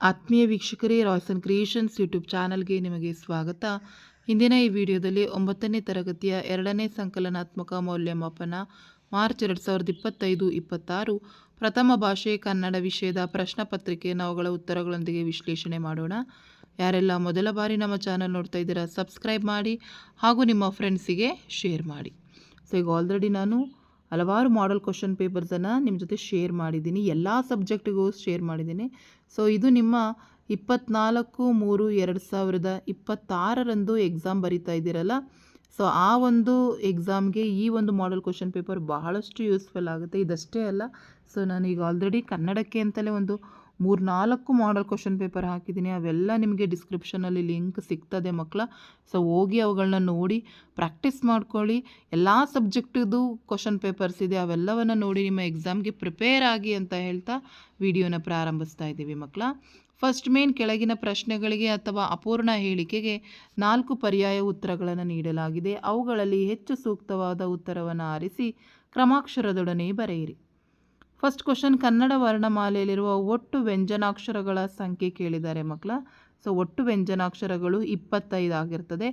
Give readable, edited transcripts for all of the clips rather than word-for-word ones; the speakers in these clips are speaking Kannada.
ಆತ್ಮೀಯ ವೀಕ್ಷಕರೇ, ರಾಯ್ಸನ್ ಕ್ರಿಯೇಷನ್ಸ್ ಯೂಟ್ಯೂಬ್ ಚಾನಲ್ಗೆ ನಿಮಗೆ ಸ್ವಾಗತ. ಇಂದಿನ ಈ ವಿಡಿಯೋದಲ್ಲಿ 9ನೇ ತರಗತಿಯ 2ನೇ ಸಂಕಲನಾತ್ಮಕ ಮೌಲ್ಯಮಾಪನ ಮಾರ್ಚ್ 2025-26 ಪ್ರಥಮ ಭಾಷೆ ಕನ್ನಡ ವಿಷಯದ ಪ್ರಶ್ನೆ ಪತ್ರಿಕೆಯನ್ನು ಅವುಗಳ ಉತ್ತರಗಳೊಂದಿಗೆ ವಿಶ್ಲೇಷಣೆ ಮಾಡೋಣ. ಯಾರೆಲ್ಲ ಮೊದಲ ಬಾರಿ ನಮ್ಮ ಚಾನಲ್ ನೋಡ್ತಾ ಇದ್ದೀರಾ, ಸಬ್ಸ್ಕ್ರೈಬ್ ಮಾಡಿ ಹಾಗೂ ನಿಮ್ಮ ಫ್ರೆಂಡ್ಸಿಗೆ ಶೇರ್ ಮಾಡಿ. ಸೊ ಈಗ ಆಲ್ರೆಡಿ ನಾನು ಹಲವಾರು ಮಾಡೆಲ್ ಕ್ವಶನ್ ಪೇಪರ್ಸನ್ನು ನಿಮ್ಮ ಜೊತೆ ಶೇರ್ ಮಾಡಿದ್ದೀನಿ, ಎಲ್ಲ ಸಬ್ಜೆಕ್ಟಿಗೂ ಶೇರ್ ಮಾಡಿದ್ದೀನಿ. ಸೊ ಇದು ನಿಮ್ಮ 24/3/2026 ಎಕ್ಸಾಮ್ ಬರಿತಾ ಇದ್ದೀರಲ್ಲ, ಸೊ ಆ ಒಂದು ಎಕ್ಸಾಮ್ಗೆ ಈ ಒಂದು ಮಾಡೆಲ್ ಕ್ವಶನ್ ಪೇಪರ್ ಬಹಳಷ್ಟು ಯೂಸ್ಫುಲ್ ಆಗುತ್ತೆ. ಇದಷ್ಟೇ ಅಲ್ಲ, ಸೊ ನಾನೀಗ ಆಲ್ರೆಡಿ ಕನ್ನಡಕ್ಕೆ ಅಂತಲೇ ಒಂದು 3-4 ಮಾಡೆಲ್ ಕ್ವಶನ್ ಪೇಪರ್ ಹಾಕಿದ್ದೀನಿ. ಅವೆಲ್ಲ ನಿಮಗೆ ಡಿಸ್ಕ್ರಿಪ್ಷನಲ್ಲಿ ಲಿಂಕ್ ಸಿಗ್ತದೆ ಮಕ್ಕಳ. ಸೊ ಹೋಗಿ ಅವುಗಳನ್ನ ನೋಡಿ ಪ್ರಾಕ್ಟೀಸ್ ಮಾಡ್ಕೊಳ್ಳಿ. ಎಲ್ಲ ಸಬ್ಜೆಕ್ಟಿದು ಕ್ವಶನ್ ಪೇಪರ್ಸ್ ಇದೆ, ಅವೆಲ್ಲವನ್ನು ನೋಡಿ ನಿಮ್ಮ ಎಕ್ಸಾಮ್ಗೆ ಪ್ರಿಪೇರ್ ಆಗಿ ಅಂತ ಹೇಳ್ತಾ ವಿಡಿಯೋನ ಪ್ರಾರಂಭಿಸ್ತಾ ಇದ್ದೀವಿ ಮಕ್ಕಳ. ಫಸ್ಟ್ ಮೇನ್ ಕೆಳಗಿನ ಪ್ರಶ್ನೆಗಳಿಗೆ ಅಥವಾ ಅಪೂರ್ಣ ಹೇಳಿಕೆಗೆ 4 ಪರ್ಯಾಯ ಉತ್ತರಗಳನ್ನು ನೀಡಲಾಗಿದೆ. ಅವುಗಳಲ್ಲಿ ಹೆಚ್ಚು ಸೂಕ್ತವಾದ ಉತ್ತರವನ್ನು ಆರಿಸಿ ಕ್ರಮಾಕ್ಷರದೊಡನೆ ಬರೆಯಿರಿ. ಫಸ್ಟ್ ಕ್ವಶನ್, ಕನ್ನಡ ವರ್ಣಮಾಲೆಯಲ್ಲಿರುವ ಒಟ್ಟು ವ್ಯಂಜನಾಕ್ಷರಗಳ ಸಂಖ್ಯೆ ಕೇಳಿದ್ದಾರೆ ಮಕ್ಕಳ. ಸೊ ಒಟ್ಟು ವ್ಯಂಜನಾಕ್ಷರಗಳು 25 ಆಗಿರ್ತದೆ.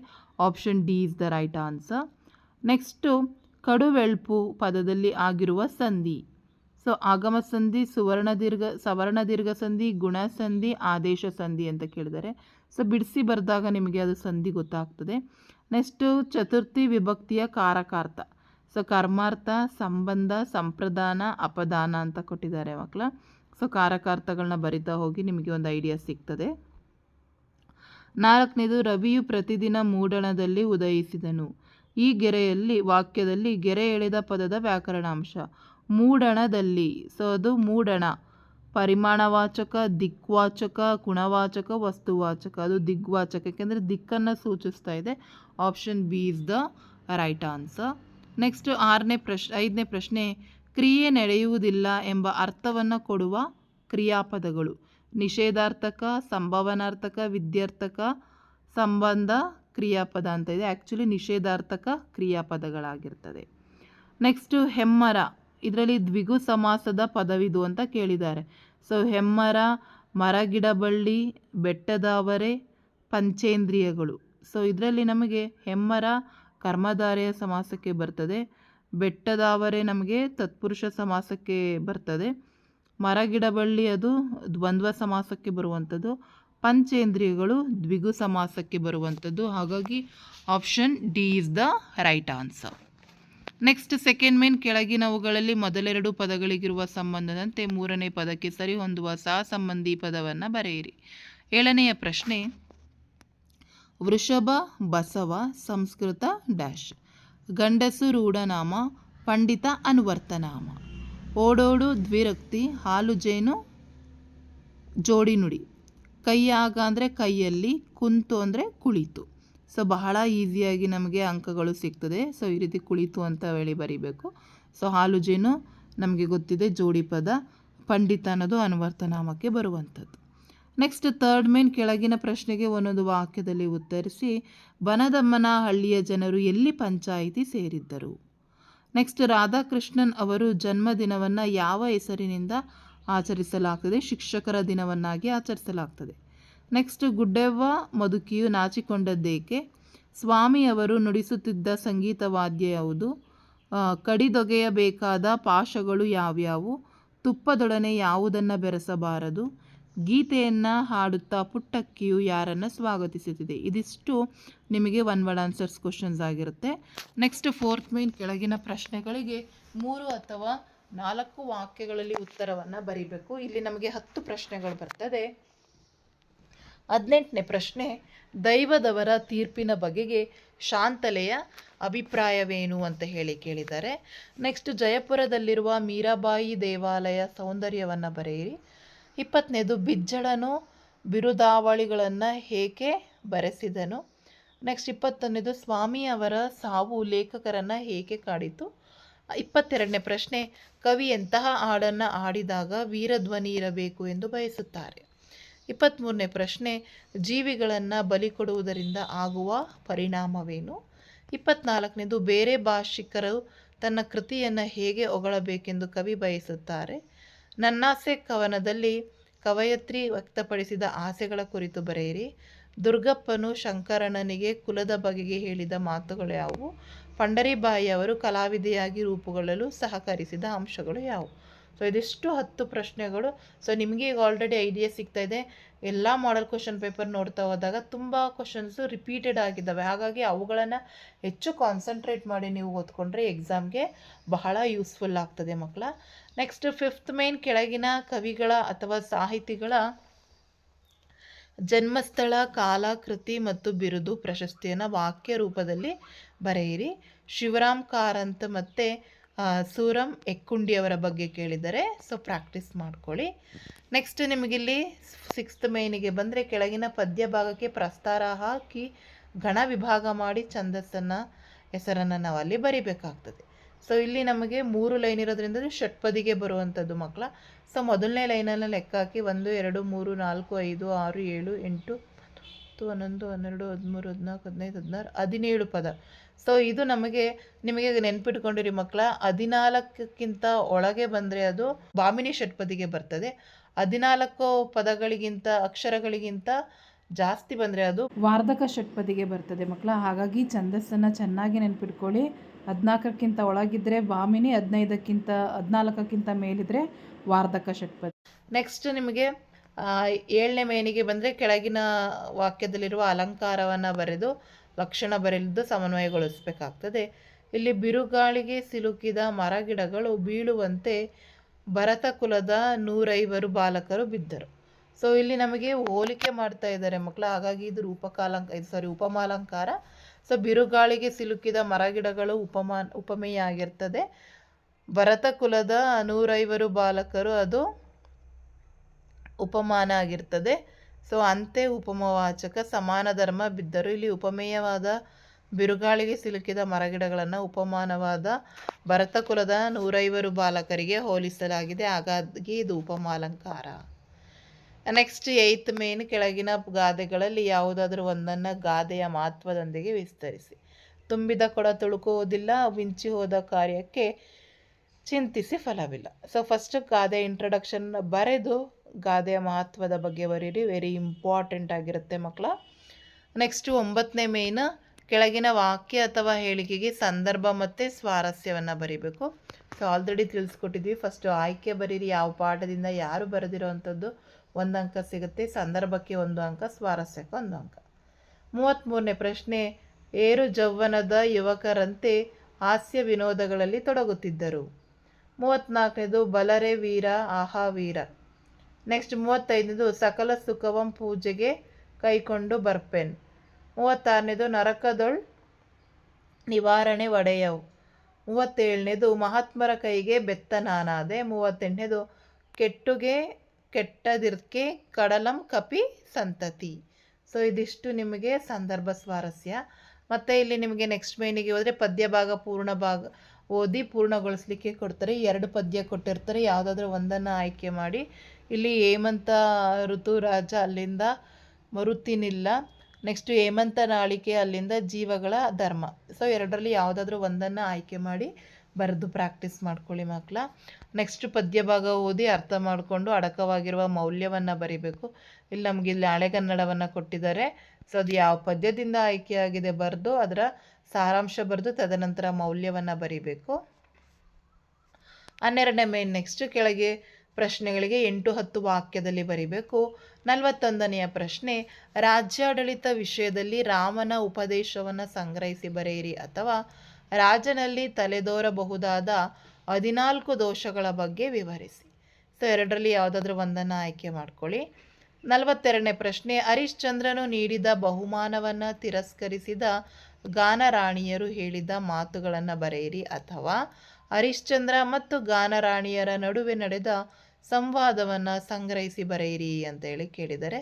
Option D is the right answer. Next, ಕಡುವೆಳ್ಪು ಪದದಲ್ಲಿ ಆಗಿರುವ ಸಂಧಿ. ಸೊ ಆಗಮ ಸಂಧಿ, ಸವರ್ಣ ದೀರ್ಘ ಸಂಧಿ, ಗುಣ ಸಂಧಿ, ಆದೇಶ ಸಂಧಿ ಅಂತ ಕೇಳಿದ್ದಾರೆ. ಸೊ ಬಿಡಿಸಿ ಬರೆದಾಗ ನಿಮಗೆ ಅದು ಸಂಧಿ ಗೊತ್ತಾಗ್ತದೆ. ನೆಕ್ಸ್ಟು, ಚತುರ್ಥಿ ವಿಭಕ್ತಿಯ ಕಾರಕಾರ್ಥ. ಸೊ ಕರ್ಮಾರ್ಥ, ಸಂಬಂಧ, ಸಂಪ್ರದಾನ, ಅಪದಾನ ಅಂತ ಕೊಟ್ಟಿದ್ದಾರೆ ಮಕ್ಕಳ. ಸೊ ಕಾರಕಾರ್ಥಗಳನ್ನ ಬರಿತಾ ಹೋಗಿ ನಿಮಗೆ ಒಂದು ಐಡಿಯಾ ಸಿಗ್ತದೆ. 4ನೇದು, ರವಿಯು ಪ್ರತಿದಿನ ಮೂಡಣದಲ್ಲಿ ಉದಯಿಸಿದನು. ಈ ಗೆರೆಯಲ್ಲಿ ವಾಕ್ಯದಲ್ಲಿ ಗೆರೆ ಎಳೆದ ಪದದ ವ್ಯಾಕರಣಾಂಶ. ಮೂಡಣದಲ್ಲಿ, ಸೊ ಅದು ಮೂಡಣ ಪರಿಮಾಣವಾಚಕ, ದಿಕ್ವಾಚಕ, ಗುಣವಾಚಕ, ವಸ್ತುವಾಚಕ. ಅದು ದಿಗ್ವಾಚಕ, ಯಾಕೆಂದರೆ ದಿಕ್ಕನ್ನು ಸೂಚಿಸ್ತಾ ಇದೆ. Option B is the right answer. Next 5ನೇ ಪ್ರಶ್ನೆ, ಕ್ರಿಯೆ ನಡೆಯುವುದಿಲ್ಲ ಎಂಬ ಅರ್ಥವನ್ನು ಕೊಡುವ ಕ್ರಿಯಾಪದಗಳು. ನಿಷೇಧಾರ್ಥಕ, ಸಂಭವನಾರ್ಥಕ, ವಿದ್ಯಾರ್ಥಕ, ಸಂಬಂಧ ಕ್ರಿಯಾಪದ ಅಂತ ಇದೆ. ಆ್ಯಕ್ಚುಲಿ ನಿಷೇಧಾರ್ಥಕ ಕ್ರಿಯಾಪದಗಳಾಗಿರ್ತದೆ. ನೆಕ್ಸ್ಟು, ಹೆಮ್ಮರ, ಇದರಲ್ಲಿ ದ್ವಿಗು ಸಮಾಸದ ಪದವಿದು ಅಂತ ಕೇಳಿದ್ದಾರೆ. ಸೊ ಹೆಮ್ಮರ, ಮರಗಿಡಬಳ್ಳಿ, ಬೆಟ್ಟದಾವರೆ, ಪಂಚೇಂದ್ರಿಯಗಳು. ಸೊ ಇದರಲ್ಲಿ ನಮಗೆ ಹೆಮ್ಮರ ಕರ್ಮಧಾರೆಯ ಸಮಾಸಕ್ಕೆ ಬರ್ತದೆ, ಬೆಟ್ಟದಾವರೆ ನಮಗೆ ತತ್ಪುರುಷ ಸಮಾಸಕ್ಕೆ ಬರ್ತದೆ, ಮರಗಿಡಬಳ್ಳಿ ಅದು ದ್ವಂದ್ವ ಸಮಾಸಕ್ಕೆ ಬರುವಂಥದ್ದು, ಪಂಚೇಂದ್ರಿಯಗಳು ದ್ವಿಗು ಸಮಾಸಕ್ಕೆ ಬರುವಂಥದ್ದು. ಹಾಗಾಗಿ option D is the right answer. Next second main, ಕೆಳಗಿನವುಗಳಲ್ಲಿ ಮೊದಲೆರಡು ಪದಗಳಿಗಿರುವ ಸಂಬಂಧದಂತೆ 3ನೇ ಪದಕ್ಕೆ ಸರಿ ಹೊಂದುವ ಸಹ ಸಂಬಂಧಿ ಪದವನ್ನು ಬರೆಯಿರಿ. 7ನೆಯ ಪ್ರಶ್ನೆ, ವೃಷಭ, ಬಸವ, ಸಂಸ್ಕೃತ ಡ್ಯಾಶ್. ಗಂಡಸು ರೂಢನಾಮ, ಪಂಡಿತ ಅನುವರ್ತನಾಮ. ಓಡೋಡು ದ್ವಿರಕ್ತಿ, ಹಾಲು ಜೇನು ಜೋಡಿ ನುಡಿ. ಕೈಯಾಗ ಅಂದರೆ ಕೈಯಲ್ಲಿ, ಕುಂತು ಅಂದರೆ ಕುಳಿತು. ಸೊ ಬಹಳ ಈಸಿಯಾಗಿ ನಮಗೆ ಅಂಕಗಳು ಸಿಗ್ತದೆ. ಸೊ ಈ ರೀತಿ ಕುಳಿತು ಅಂತ ಹೇಳಿ ಬರಿಬೇಕು. ಸೊ ಹಾಲು ಜೇನು ನಮಗೆ ಗೊತ್ತಿದೆ ಜೋಡಿ ಪದ, ಪಂಡಿತ ಅನ್ನೋದು ಅನುವರ್ತನಾಮಕ್ಕೆ ಬರುವಂಥದ್ದು. ನೆಕ್ಸ್ಟ್ ಥರ್ಡ್ ಮೇನ್, ಕೆಳಗಿನ ಪ್ರಶ್ನೆಗೆ ಒಂದೊಂದು ವಾಕ್ಯದಲ್ಲಿ ಉತ್ತರಿಸಿ. ಬನದಮ್ಮನ ಹಳ್ಳಿಯ ಜನರು ಎಲ್ಲಿ ಪಂಚಾಯಿತಿ ಸೇರಿದ್ದರು? ನೆಕ್ಸ್ಟ್, ರಾಧಾಕೃಷ್ಣನ್ ಅವರು ಜನ್ಮದಿನವನ್ನು ಯಾವ ಹೆಸರಿನಿಂದ ಆಚರಿಸಲಾಗ್ತದೆ? ಶಿಕ್ಷಕರ ದಿನವನ್ನಾಗಿ ಆಚರಿಸಲಾಗ್ತದೆ. ನೆಕ್ಸ್ಟ್, ಗುಡ್ಡೆವ್ವ ಮದುಕಿಯು ನಾಚಿಕೊಂಡದ್ದೇಕೆ? ಸ್ವಾಮಿಯವರು ನುಡಿಸುತ್ತಿದ್ದ ಸಂಗೀತ ವಾದ್ಯ ಯಾವುದು? ಕಡಿದೊಗೆಯಬೇಕಾದ ಪಾಶಗಳು ಯಾವ್ಯಾವು? ತುಪ್ಪದೊಡನೆ ಯಾವುದನ್ನು ಬೆರೆಸಬಾರದು? ಗೀತೆಯನ್ನು ಹಾಡುತ್ತಾ ಪುಟ್ಟಕ್ಕಿಯು ಯಾರನ್ನು ಸ್ವಾಗತಿಸುತ್ತಿದೆ? ಇದಿಷ್ಟು ನಿಮಗೆ ಒನ್ ವರ್ಡ್ ಆನ್ಸರ್ಸ್ ಕ್ವಶನ್ಸ್ ಆಗಿರುತ್ತೆ. ನೆಕ್ಸ್ಟ್ ಫೋರ್ತ್ ಮೇನ್, ಕೆಳಗಿನ ಪ್ರಶ್ನೆಗಳಿಗೆ 3 ಅಥವಾ 4 ವಾಕ್ಯಗಳಲ್ಲಿ ಉತ್ತರವನ್ನು ಬರೀಬೇಕು. ಇಲ್ಲಿ ನಮಗೆ 10 ಪ್ರಶ್ನೆಗಳು ಬರ್ತದೆ. 18ನೇ ಪ್ರಶ್ನೆ, ದೈವದವರ ತೀರ್ಪಿನ ಬಗೆಗೆ ಶಾಂತಲೆಯ ಅಭಿಪ್ರಾಯವೇನು ಅಂತ ಹೇಳಿ ಕೇಳಿದ್ದಾರೆ. ನೆಕ್ಸ್ಟ್, ಜಯಪುರದಲ್ಲಿರುವ ಮೀರಾಬಾಯಿ ದೇವಾಲಯ ಸೌಂದರ್ಯವನ್ನು ಬರೆಯಿರಿ. 20ನೇದು, ಬಿಜ್ಜಳನು ಬಿರುದಾವಳಿಗಳನ್ನು ಏಕೆ ಬರೆಸಿದನು? ನೆಕ್ಸ್ಟ್ 21ನೇದು, ಸ್ವಾಮಿಯವರ ಸಾವು ಲೇಖಕರನ್ನು ಏಕೆ ಕಾಡಿತು? 22ನೇ ಪ್ರಶ್ನೆ, ಕವಿ ಎಂತಹ ಹಾಡನ್ನು ಹಾಡಿದಾಗ ವೀರಧ್ವನಿ ಇರಬೇಕು ಎಂದು ಬಯಸುತ್ತಾರೆ? 23ನೇ ಪ್ರಶ್ನೆ, ಜೀವಿಗಳನ್ನು ಬಲಿ ಕೊಡುವುದರಿಂದ ಆಗುವ ಪರಿಣಾಮವೇನು? 24ನೇದು, ಬೇರೆ ಭಾಷಿಕರು ತನ್ನ ಕೃತಿಯನ್ನು ಹೇಗೆ ಹೊಗಳಬೇಕೆಂದು ಕವಿ ಬಯಸುತ್ತಾರೆ? ನನ್ನಾಸೆ ಕವನದಲ್ಲಿ ಕವಯತ್ರಿ ವ್ಯಕ್ತಪಡಿಸಿದ ಆಸೆಗಳ ಕುರಿತು ಬರೆಯಿರಿ. ದುರ್ಗಪ್ಪನು ಶಂಕರಣ್ಣನಿಗೆ ಕುಲದ ಬಗೆಗೆ ಹೇಳಿದ ಮಾತುಗಳು ಯಾವುವು? ಪಂಡರಿಬಾಯಿ ಅವರು ಕಲಾವಿದೆಯಾಗಿ ರೂಪುಗೊಳ್ಳಲು ಸಹಕರಿಸಿದ ಅಂಶಗಳು ಯಾವುವು? ಸೊ ಇದಿಷ್ಟು 10 ಪ್ರಶ್ನೆಗಳು. ಸೊ ನಿಮಗೆ ಈಗ ಆಲ್ರೆಡಿ ಐಡಿಯಾ ಸಿಗ್ತಾ ಇದೆ. ಎಲ್ಲ ಮಾಡೆಲ್ ಕ್ವಶನ್ ಪೇಪರ್ ನೋಡ್ತಾ ಹೋದಾಗ ತುಂಬ ಕ್ವಶನ್ಸು ರಿಪೀಟೆಡ್ ಆಗಿದ್ದಾವೆ. ಹಾಗಾಗಿ ಅವುಗಳನ್ನು ಹೆಚ್ಚು ಕಾನ್ಸಂಟ್ರೇಟ್ ಮಾಡಿ ನೀವು ಓದ್ಕೊಂಡ್ರೆ ಎಕ್ಸಾಮ್ಗೆ ಬಹಳ ಯೂಸ್ಫುಲ್ ಆಗ್ತದೆ ಮಕ್ಕಳ. ನೆಕ್ಸ್ಟ್ 5th ಮೇನ್, ಕೆಳಗಿನ ಕವಿಗಳ ಅಥವಾ ಸಾಹಿತಿಗಳ ಜನ್ಮಸ್ಥಳ, ಕಾಲ, ಕೃತಿ ಮತ್ತು ಬಿರುದು, ಪ್ರಶಸ್ತಿಯನ್ನು ವಾಕ್ಯ ರೂಪದಲ್ಲಿ ಬರೆಯಿರಿ. ಶಿವರಾಮ್ ಕಾರಂತ್ ಮತ್ತು ಸೂರಂ ಎಕ್ಕುಂಡಿಯವರ ಬಗ್ಗೆ ಕೇಳಿದರೆ, ಸೊ ಪ್ರಾಕ್ಟೀಸ್ ಮಾಡ್ಕೊಳ್ಳಿ. ನೆಕ್ಸ್ಟ್ ನಿಮಗಿಲ್ಲಿ 6th ಮೇನಿಗೆ ಬಂದರೆ, ಕೆಳಗಿನ ಪದ್ಯ ಭಾಗಕ್ಕೆ ಪ್ರಸ್ತಾರ ಹಾಕಿ ಗಣ ವಿಭಾಗ ಮಾಡಿ ಛಂದಸ್ಸನ್ನು ಹೆಸರನ್ನು ನಾವು ಅಲ್ಲಿ ಬರಿಬೇಕಾಗ್ತದೆ. ಸೊ ಇಲ್ಲಿ ನಮಗೆ 3 ಲೈನ್ ಇರೋದ್ರಿಂದ ಷಟ್ಪದಿಗೆ ಬರುವಂಥದ್ದು ಮಕ್ಕಳ. ಸೊ ಮೊದಲನೇ ಲೈನನ್ನು ಲೆಕ್ಕ ಹಾಕಿ 1 2 3 4 5 6 7 8 10 11 12 13 14 15 16 17 ಪದ. ಸೊ ಇದು ನಿಮಗೆ ನೆನ್ಪಿಟ್ಕೊಂಡಿರಿ ಮಕ್ಕಳ, 14ಕ್ಕಿಂತ ಒಳಗೆ ಬಂದರೆ ಅದು ಭಾಮಿನಿ ಷಟ್ಪದಿಗೆ ಬರ್ತದೆ. 14 ಪದಗಳಿಗಿಂತ ಅಕ್ಷರಗಳಿಗಿಂತ ಜಾಸ್ತಿ ಬಂದರೆ ಅದು ವಾರ್ಧಕ ಷಟ್ಪದಿಗೆ ಬರ್ತದೆ ಮಕ್ಕಳ. ಹಾಗಾಗಿ ಛಂದಸ್ಸನ್ನು ಚೆನ್ನಾಗಿ ನೆನ್ಪಿಟ್ಕೊಳ್ಳಿ. 14ಕ್ಕಿಂತ ಒಳಗಿದ್ರೆ ಭಾಮಿನಿ, 14ಕ್ಕಿಂತ ಮೇಲಿದ್ರೆ ವಾರ್ಧಕ ಷಟ್ಪದಿ. ನೆಕ್ಸ್ಟ್ ನಿಮಗೆ 7ನೇ ಮೇನಿಗೆ ಬಂದರೆ, ಕೆಳಗಿನ ವಾಕ್ಯದಲ್ಲಿರುವ ಅಲಂಕಾರವನ್ನು ಬರೆದು ಲಕ್ಷಣ ಬರೆದು ಸಮನ್ವಯಗೊಳಿಸಬೇಕಾಗ್ತದೆ. ಇಲ್ಲಿ ಬಿರುಗಾಳಿಗೆ ಸಿಲುಕಿದ ಮರಗಿಡಗಳು ಬೀಳುವಂತೆ ಭರತ ಕುಲದ 105 ಬಾಲಕರು ಬಿದ್ದರು. ಸೊ ಇಲ್ಲಿ ನಮಗೆ ಹೋಲಿಕೆ ಮಾಡ್ತಾ ಇದ್ದಾರೆ ಮಕ್ಕಳ. ಹಾಗಾಗಿ ಇದು ಉಪಮಾಲಂಕಾರ. ಸೊ ಬಿರುಗಾಳಿಗೆ ಸಿಲುಕಿದ ಮರಗಿಡಗಳು ಉಪಮೆಯ ಆಗಿರ್ತದೆ. ಭರತ ಕುಲದ 105 ಬಾಲಕರು ಅದು ಉಪಮಾನ ಆಗಿರ್ತದೆ. ಸೊ ಅಂತೆ ಉಪಮವಾಚಕ. ಸಮಾನ ಧರ್ಮ ಬಿದ್ದರು. ಇಲ್ಲಿ ಉಪಮೇಯವಾದ ಬಿರುಗಾಳಿಗೆ ಸಿಲುಕಿದ ಮರಗಿಡಗಳನ್ನು ಉಪಮಾನವಾದ ಭರತ ಕುಲದ 105 ಬಾಲಕರಿಗೆ ಹೋಲಿಸಲಾಗಿದೆ. ಹಾಗಾಗಿ ಇದು ಉಪಮಾಲಂಕಾರ. ನೆಕ್ಸ್ಟ್ 8th ಮೇನ್, ಕೆಳಗಿನ ಗಾದೆಗಳಲ್ಲಿ ಯಾವುದಾದ್ರೂ ಒಂದನ್ನು ಗಾದೆಯ ಮಹತ್ವದೊಂದಿಗೆ ವಿಸ್ತರಿಸಿ. ತುಂಬಿದ ಕೊಡ ತುಳುಕುವುದಿಲ್ಲ, ಮಿಂಚಿ ಹೋದ ಕಾರ್ಯಕ್ಕೆ ಚಿಂತಿಸಿ ಫಲವಿಲ್ಲ. ಸೊ ಫಸ್ಟ್ ಗಾದೆ ಇಂಟ್ರಡಕ್ಷನ್ ಬರೆದು ಗಾದೆಯ ಮಹತ್ವದ ಬಗ್ಗೆ ಬರೀರಿ. ವೆರಿ ಇಂಪಾರ್ಟೆಂಟ್ ಆಗಿರುತ್ತೆ ಮಕ್ಕಳ. ನೆಕ್ಸ್ಟ್ 9ನೇ ಮೇನ್, ಕೆಳಗಿನ ವಾಕ್ಯ ಅಥವಾ ಹೇಳಿಕೆಗೆ ಸಂದರ್ಭ ಮತ್ತು ಸ್ವಾರಸ್ಯವನ್ನು ಬರೀಬೇಕು. So already ತಿಳಿಸ್ಕೊಟ್ಟಿದ್ವಿ. ಫಸ್ಟು ಆಯ್ಕೆ ಬರೀರಿ. ಯಾವ ಪಾಠದಿಂದ ಯಾರು ಬರೆದಿರೋ ಅಂಥದ್ದು 1 ಅಂಕ ಸಿಗುತ್ತೆ. ಸಂದರ್ಭಕ್ಕೆ 1 ಅಂಕ, ಸ್ವಾರಸ್ಯಕ್ಕೆ 1 ಅಂಕ. 33ನೇ ಪ್ರಶ್ನೆ, ಏರು ಜೌವನದ ಯುವಕರಂತೆ ಹಾಸ್ಯ ವಿನೋದಗಳಲ್ಲಿ ತೊಡಗುತ್ತಿದ್ದರು. 34ನೇದು, ಬಲರೆ ವೀರ ಆಹಾ ವೀರ. ನೆಕ್ಸ್ಟ್ 35ನೇದು, ಸಕಲ ಸುಖವಂ ಪೂಜೆಗೆ ಕೈಕೊಂಡು ಬರ್ಪೆನ್. 36ನೇದು, ನರಕದೊಳ್ ನಿವಾರಣೆ ಒಡೆಯವು. 37ನೇದು, ಮಹಾತ್ಮರ ಕೈಗೆ ಬೆತ್ತ ನಾನಾದೆ. 38ನೇದು, ಕೆಟ್ಟುಗೆ ಕೆಟ್ಟದಿರ್ಕೆ ಕಡಲಂ ಕಪಿ ಸಂತತಿ. ಸೊ ಇದಿಷ್ಟು ನಿಮಗೆ ಸಂದರ್ಭ ಸ್ವಾರಸ್ಯ. ಮತ್ತು ಇಲ್ಲಿ ನಿಮಗೆ ನೆಕ್ಸ್ಟ್ ಮೇನಿಗೆ ಹೋದರೆ ಪದ್ಯ ಭಾಗ ಪೂರ್ಣ ಭಾಗ ಓದಿ ಪೂರ್ಣಗೊಳಿಸ್ಲಿಕ್ಕೆ ಕೊಡ್ತಾರೆ. 2 ಪದ್ಯ ಕೊಟ್ಟಿರ್ತಾರೆ. ಯಾವುದಾದ್ರೂ ಒಂದನ್ನು ಆಯ್ಕೆ ಮಾಡಿ. ಇಲ್ಲಿ ಹೇಮಂತ ಋತುರಾಜ, ಅಲ್ಲಿಂದ ಮರುತಿನಿಲ್ಲ. ನೆಕ್ಸ್ಟ್ ಹೇಮಂತ ನಾಳಿಕೆ, ಅಲ್ಲಿಂದ ಜೀವಗಳ ಧರ್ಮ. ಸೊ 2ರಲ್ಲಿ ಯಾವುದಾದ್ರೂ ಒಂದನ್ನು ಆಯ್ಕೆ ಮಾಡಿ ಬರೆದು ಪ್ರಾಕ್ಟೀಸ್ ಮಾಡ್ಕೊಳ್ಳಿ ಮಕ್ಕಳ. ನೆಕ್ಸ್ಟ್ ಪದ್ಯ ಭಾಗ ಓದಿ ಅರ್ಥ ಮಾಡಿಕೊಂಡು ಅಡಕವಾಗಿರುವ ಮೌಲ್ಯವನ್ನು ಬರಿಬೇಕು. ಇಲ್ಲಿ ನಮಗೆ ಹಳೆಗನ್ನಡವನ್ನು ಕೊಟ್ಟಿದ್ದಾರೆ. ಸೊ ಅದು ಯಾವ ಪದ್ಯದಿಂದ ಆಯ್ಕೆಯಾಗಿದೆ ಬರೆದು ಅದರ ಸಾರಾಂಶ ಬರೆದು ತದನಂತರ ಮೌಲ್ಯವನ್ನು ಬರಿಬೇಕು. 12ನೇ ಮೇನ್, ನೆಕ್ಸ್ಟ್ ಕೆಳಗೆ ಪ್ರಶ್ನೆಗಳಿಗೆ 8-10 ವಾಕ್ಯದಲ್ಲಿ ಬರಿಬೇಕು. 41ನೆಯ ಪ್ರಶ್ನೆ, ರಾಜ್ಯಾಡಳಿತ ವಿಷಯದಲ್ಲಿ ರಾಮನ ಉಪದೇಶವನ್ನು ಸಂಗ್ರಹಿಸಿ ಬರೆಯಿರಿ ಅಥವಾ ರಾಜನಲ್ಲಿ ತಲೆದೋರಬಹುದಾದ 14 ದೋಷಗಳ ಬಗ್ಗೆ ವಿವರಿಸಿ. ಸೊ 2ರಲ್ಲಿ ಯಾವುದಾದ್ರೂ ಒಂದನ್ನು ಆಯ್ಕೆ ಮಾಡ್ಕೊಳ್ಳಿ. 42ನೇ ಪ್ರಶ್ನೆ, ಹರಿಶ್ಚಂದ್ರನು ನೀಡಿದ ಬಹುಮಾನವನ್ನು ತಿರಸ್ಕರಿಸಿದ ಗಾನರಾಣಿಯರು ಹೇಳಿದ ಮಾತುಗಳನ್ನು ಬರೆಯಿರಿ ಅಥವಾ ಹರಿಶ್ಚಂದ್ರ ಮತ್ತು ಗಾನರಾಣಿಯರ ನಡುವೆ ನಡೆದ ಸಂವಾದವನ್ನು ಸಂಗ್ರಹಿಸಿ ಬರೆಯಿರಿ ಅಂತೇಳಿ ಕೇಳಿದ್ದಾರೆ.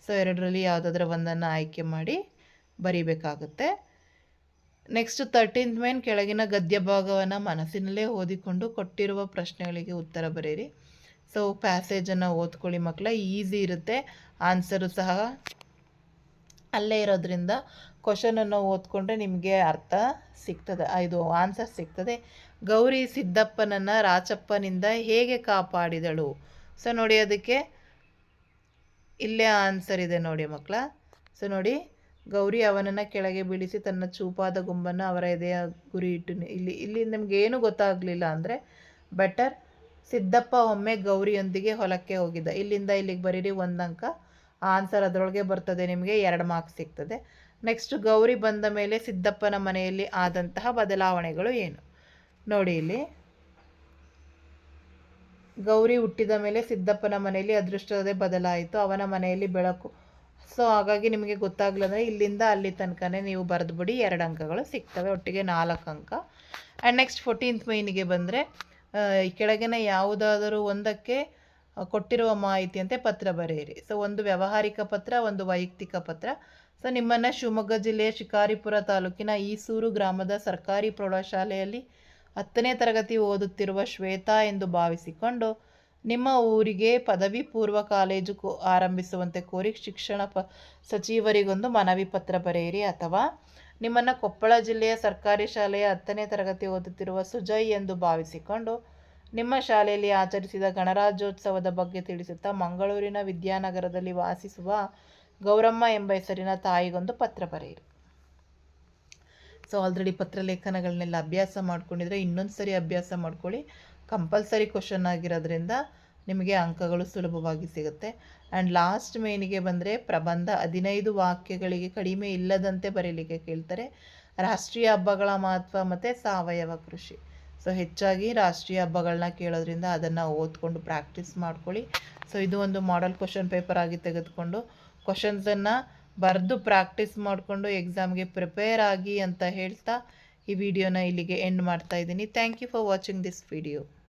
ಸೊ 2ರಲ್ಲಿ ಯಾವುದಾದ್ರೂ ಒಂದನ್ನು ಆಯ್ಕೆ ಮಾಡಿ ಬರಿಬೇಕಾಗುತ್ತೆ. ನೆಕ್ಸ್ಟ್ 13th ಮೇನ್, ಕೆಳಗಿನ ಗದ್ಯ ಭಾಗವನ್ನು ಮನಸ್ಸಿನಲ್ಲೇ ಓದಿಕೊಂಡು ಕೊಟ್ಟಿರುವ ಪ್ರಶ್ನೆಗಳಿಗೆ ಉತ್ತರ ಬರೆಯಿರಿ. ಸೊ ಪ್ಯಾಸೇಜನ್ನು ಓದ್ಕೊಳ್ಳಿ ಮಕ್ಕಳ. ಈಸಿ ಇರುತ್ತೆ. ಆನ್ಸರು ಸಹ ಅಲ್ಲೇ ಇರೋದ್ರಿಂದ ಕ್ವಶನನ್ನು ಓದ್ಕೊಂಡ್ರೆ ನಿಮಗೆ ಅರ್ಥ ಸಿಗ್ತದೆ, ಇದು ಆನ್ಸರ್ ಸಿಗ್ತದೆ. ಗೌರಿ ಸಿದ್ದಪ್ಪನನ್ನು ರಾಚಪ್ಪನಿಂದ ಹೇಗೆ ಕಾಪಾಡಿದಳು? ಸೊ ನೋಡಿ, ಅದಕ್ಕೆ ಇಲ್ಲೇ ಆನ್ಸರ್ ಇದೆ ನೋಡಿ ಮಕ್ಕಳ. ಸೊ ನೋಡಿ, ಗೌರಿ ಅವನನ್ನು ಕೆಳಗೆ ಬೀಳಿಸಿ ತನ್ನ ಚೂಪಾದ ಗುಂಬನ್ನು ಅವರ ಎದೆಯ ಗುರಿ ಇಟ್ಟು ಇಲ್ಲಿ ನಿಮಗೇನು ಗೊತ್ತಾಗಲಿಲ್ಲ ಅಂದರೆ ಬೆಟರ್. ಸಿದ್ದಪ್ಪ ಒಮ್ಮೆ ಗೌರಿಯೊಂದಿಗೆ ಹೊಲಕ್ಕೆ ಹೋಗಿದ್ದ. ಇಲ್ಲಿಂದ ಇಲ್ಲಿಗೆ ಬರೀರಿ, 1 ಅಂಕ. ಆನ್ಸರ್ ಅದರೊಳಗೆ ಬರ್ತದೆ, ನಿಮಗೆ 2 ಮಾರ್ಕ್ಸ್ ಸಿಗ್ತದೆ. ನೆಕ್ಸ್ಟ್, ಗೌರಿ ಬಂದ ಮೇಲೆ ಸಿದ್ದಪ್ಪನ ಮನೆಯಲ್ಲಿ ಆದಂತಹ ಬದಲಾವಣೆಗಳು ಏನು? ನೋಡಿ, ಇಲ್ಲಿ ಗೌರಿ ಹುಟ್ಟಿದ ಮೇಲೆ ಸಿದ್ದಪ್ಪನ ಮನೆಯಲ್ಲಿ ಅದೃಷ್ಟದೇ ಬದಲಾಯಿತು, ಅವನ ಮನೆಯಲ್ಲಿ ಬೆಳಕು. ಸೊ ಹಾಗಾಗಿ ನಿಮಗೆ ಗೊತ್ತಾಗಲಿಲ್ಲ ಇಲ್ಲಿಂದ ಅಲ್ಲಿ ತನಕನೇ ನೀವು ಬರೆದುಬಿಡಿ, 2 ಅಂಕಗಳು ಸಿಗ್ತವೆ, ಒಟ್ಟಿಗೆ 4 ಅಂಕ. ಆ್ಯಂಡ್ ನೆಕ್ಸ್ಟ್ 14th ಮೈನಿಗೆ ಬಂದರೆ, ಕೆಳಗಿನ ಯಾವುದಾದರೂ ಒಂದಕ್ಕೆ ಕೊಟ್ಟಿರುವ ಮಾಹಿತಿಯಂತೆ ಪತ್ರ ಬರೆಯಿರಿ. ಸೊ ಒಂದು ವ್ಯಾವಹಾರಿಕ ಪತ್ರ, ಒಂದು ವೈಯಕ್ತಿಕ ಪತ್ರ. ಸೊ ನಿಮ್ಮನ್ನು ಶಿವಮೊಗ್ಗ ಜಿಲ್ಲೆಯ ಶಿಕಾರಿಪುರ ತಾಲೂಕಿನ ಈಸೂರು ಗ್ರಾಮದ ಸರ್ಕಾರಿ ಪ್ರೌಢಶಾಲೆಯಲ್ಲಿ 10ನೇ ತರಗತಿ ಓದುತ್ತಿರುವ ಶ್ವೇತಾ ಎಂದು ಭಾವಿಸಿಕೊಂಡು ನಿಮ್ಮ ಊರಿಗೆ ಪದವಿ ಪೂರ್ವ ಕಾಲೇಜು ಆರಂಭಿಸುವಂತೆ ಕೋರಿ ಶಿಕ್ಷಣ ಸಚಿವರಿಗೊಂದು ಮನವಿ ಪತ್ರ ಬರೆಯಿರಿ. ಅಥವಾ ನಿಮ್ಮನ್ನು ಕೊಪ್ಪಳ ಜಿಲ್ಲೆಯ ಸರ್ಕಾರಿ ಶಾಲೆಯ 10ನೇ ತರಗತಿ ಓದುತ್ತಿರುವ ಸುಜಯ್ ಎಂದು ಭಾವಿಸಿಕೊಂಡು ನಿಮ್ಮ ಶಾಲೆಯಲ್ಲಿ ಆಚರಿಸಿದ ಗಣರಾಜ್ಯೋತ್ಸವದ ಬಗ್ಗೆ ತಿಳಿಸುತ್ತಾ ಮಂಗಳೂರಿನ ವಿದ್ಯಾನಗರದಲ್ಲಿ ವಾಸಿಸುವ ಗೌರಮ್ಮ ಎಂಬ ಹೆಸರಿನ ತಾಯಿಗೊಂದು ಪತ್ರ ಬರೆಯಿರಿ. ಸೊ ಆಲ್ರೆಡಿ ಪತ್ರ ಲೇಖನಗಳನ್ನೆಲ್ಲ ಅಭ್ಯಾಸ ಮಾಡ್ಕೊಂಡಿದ್ರೆ ಇನ್ನೊಂದು ಸರಿ ಅಭ್ಯಾಸ ಮಾಡ್ಕೊಳ್ಳಿ. ಕಂಪಲ್ಸರಿ ಕ್ವಶನ್ ಆಗಿರೋದ್ರಿಂದ ನಿಮಗೆ ಅಂಕಗಳು ಸುಲಭವಾಗಿ ಸಿಗುತ್ತೆ. ಆ್ಯಂಡ್ ಲಾಸ್ಟ್ ಮೇನಿಗೆ ಬಂದರೆ ಪ್ರಬಂಧ 15 ವಾಕ್ಯಗಳಿಗೆ ಕಡಿಮೆ ಇಲ್ಲದಂತೆ ಬರೀಲಿಕ್ಕೆ ಕೇಳ್ತಾರೆ. ರಾಷ್ಟ್ರೀಯ ಹಬ್ಬಗಳ ಮಹತ್ವ ಮತ್ತು ಸಾವಯವ ಕೃಷಿ. ಸೊ ಹೆಚ್ಚಾಗಿ ರಾಷ್ಟ್ರೀಯ ಹಬ್ಬಗಳನ್ನ ಕೇಳೋದ್ರಿಂದ ಅದನ್ನು ಓದ್ಕೊಂಡು ಪ್ರಾಕ್ಟೀಸ್ ಮಾಡ್ಕೊಳ್ಳಿ. ಸೊ ಇದು ಒಂದು ಮಾಡೆಲ್ ಕ್ವಶನ್ ಪೇಪರ್ ಆಗಿ ತೆಗೆದುಕೊಂಡು ಕ್ವಶನ್ಸನ್ನು ಬರೆದು ಪ್ರಾಕ್ಟೀಸ್ ಮಾಡಿಕೊಂಡು ಎಕ್ಸಾಮ್ಗೆ ಪ್ರಿಪೇರ್ ಆಗಿ ಅಂತ ಹೇಳ್ತಾ ಈ ವಿಡಿಯೋನ ಇಲ್ಲಿಗೆ ಎಂಡ್ ಮಾಡ್ತಾ ಇದ್ದೀನಿ. Thank you for watching this video.